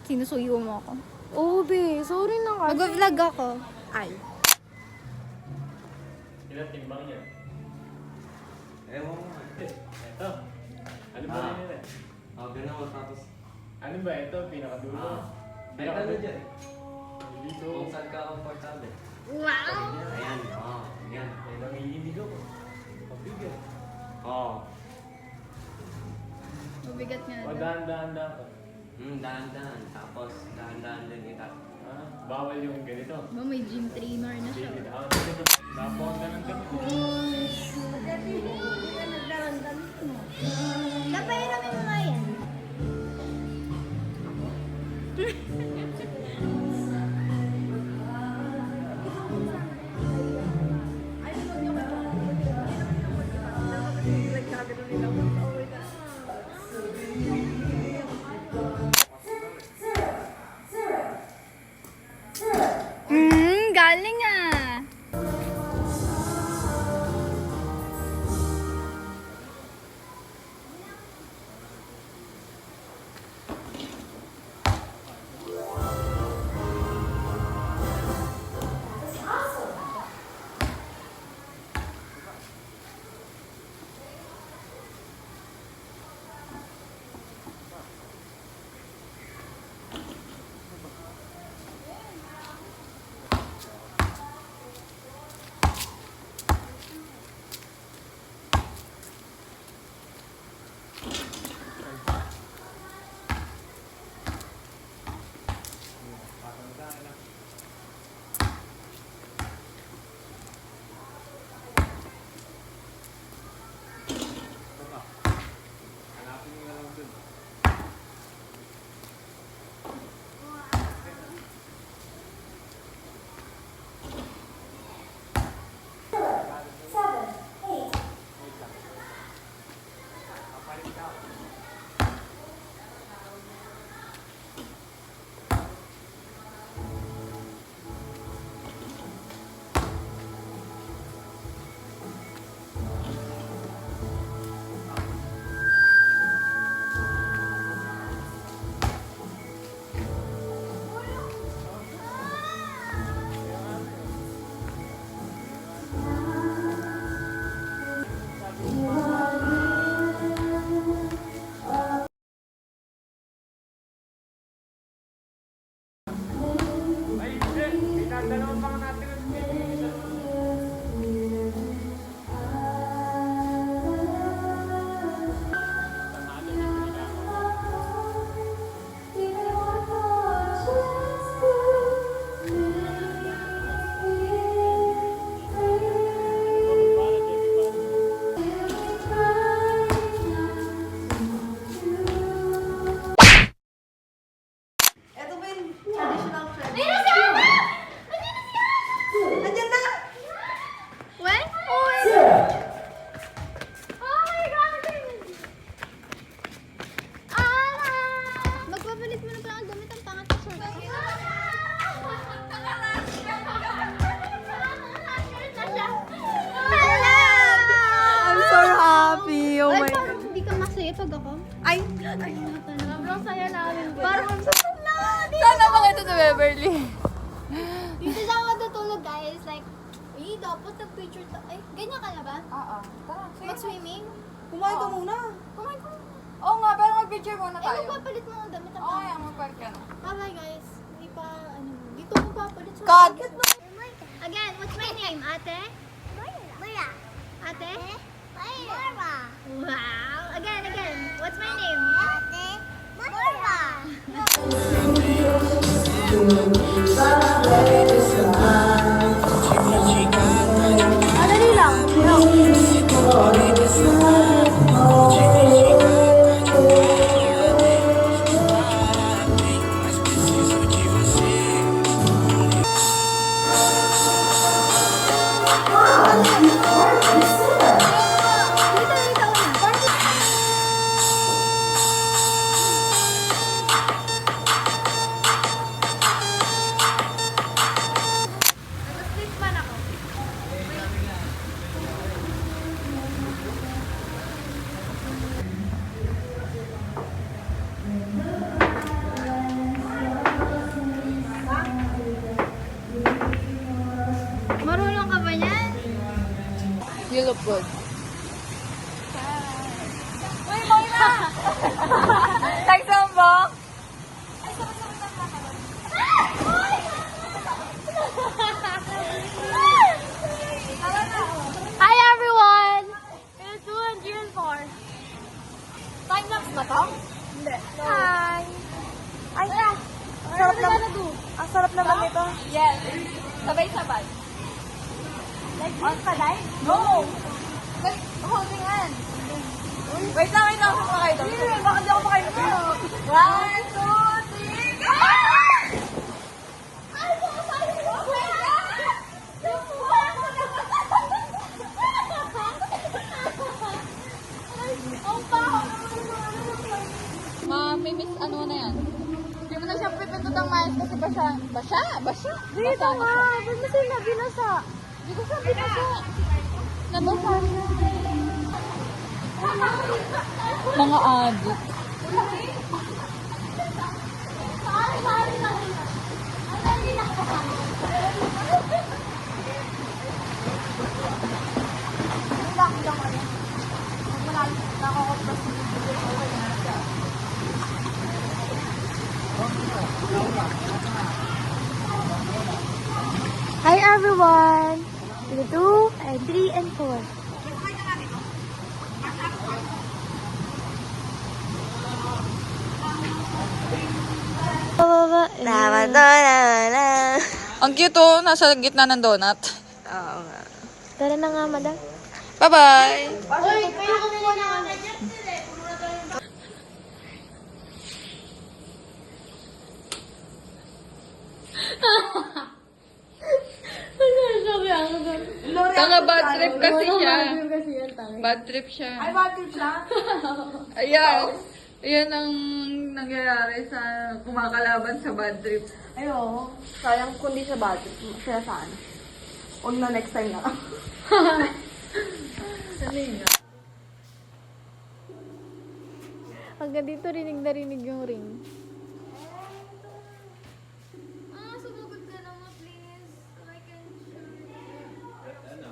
Sinusuyo mo ako. Oh, be. Sorry na kasi. Mag-vlog ako. Ay. Ilan timbang niya? Ewan mo nga. Ito. Ano ba yun nila? Gano'n, tapos... Ano ba ito? Pinakadulo? Ay, ano dyan? Dito. Kung saan ka komportable. Wow! Ayan, yan. Ay, nangihinig ako. Pabigat. Mabigat nga. O, dahan-dahan ka. Dahan-dahan. Tapos, dahan-dahan din kita. Bawal yung ganito. Ba, may gym trainer na siya. Sige, napon ka ng gamit. Napahiramin mo nga yan. Galing ah. pag ako? Ay! Sobrang saya namin. Parang Sana ba kayo sa Beverly? dito sa ako matutulog guys. Like, dapat nag-picture to. Ay, ganyan ka na ba? Oo. Tara, sige. Mag-swimming? Kumain ka muna. Kumain ko. Oo nga, pero mag-picture muna tayo. Magpapalit mo ng damit ang Oo, yan. Magpapalit ka na. Bye guys. Hindi pa, dito magpapalit sa... God! Again, what's my name? Ate? Mara. Ate? Mara. Wow. Again. What's my name? Ate? Mara. Dali lang. look good. Uy, boy na! Nagsambong? Hi everyone! It's 2 and 3 and 4. Time-lapse na to? Hindi. Hi! Ay, sarap naman. Ang sarap naman nito. Yes. Sabay-sabay. Like this pa, Day? No! Like, holding hands. Wait lang, wait lang. Saan kayo doon? Bakit di ako makain ito? 1, 2, 3, go! Ay, baka sabi ko! Ang baho! May miss ano na yan. Hindi mo na siya pipindot ang mais kasi basya. Basya? Dito nga! Ba't mo sila binasa? Hindi ko siya binasa. Nabasa. Mga adik. Hi everyone! 2 and 3 and 4. Ang cute oh, nasa gitna ng donut. Oo nga. Tara na nga, madam. Bye-bye! Uy, kayo kumuha na nga. Tanga bad trip kasi siya. Bad trip siya. Ay, bakit siya? Ayan. Ayan ang nangyayari sa kumakalaban sa bad trip. Ay, oo. Sayang kundi sa budget. Kaya saan? Huwag na next time na. Hanggang dito rinig na rinig yung ring. Sumugod ka naman, please. So I can Ano?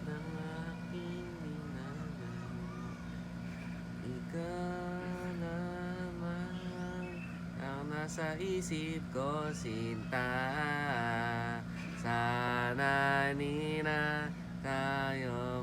Ng aking ikaw naman ang nasa isip ko, sinta. Sana di na tayo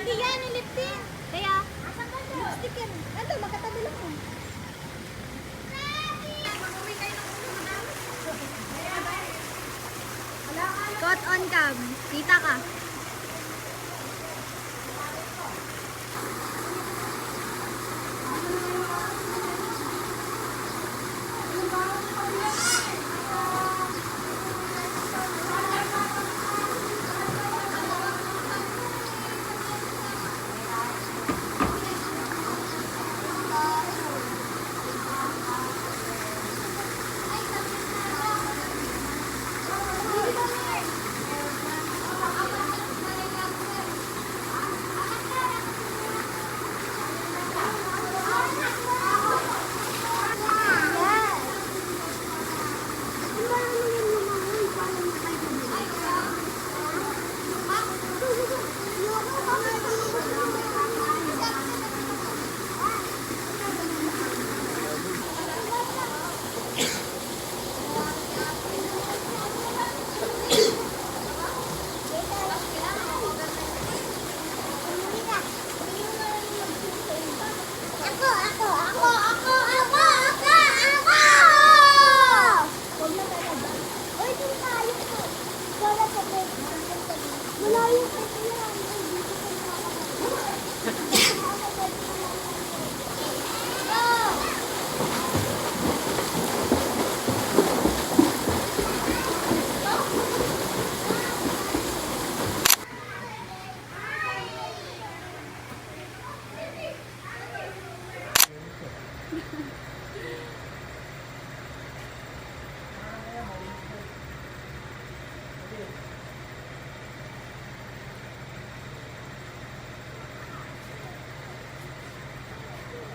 Hindi yan, yung lipstick. Kaya, lipstick yan. Ano, magkatabi lang ko. Caught on cam. Kita ka.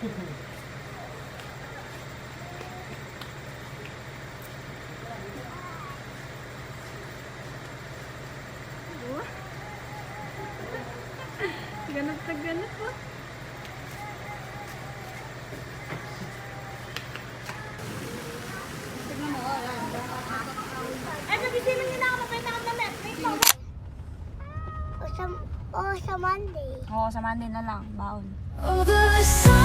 Ganap na ganap po. Tignan mo, ayan. Ay, nagising nila ako. Mapait na damit. Wait lang. O sa Monday. Oo, sa Monday na lang. Baon. Over the sun.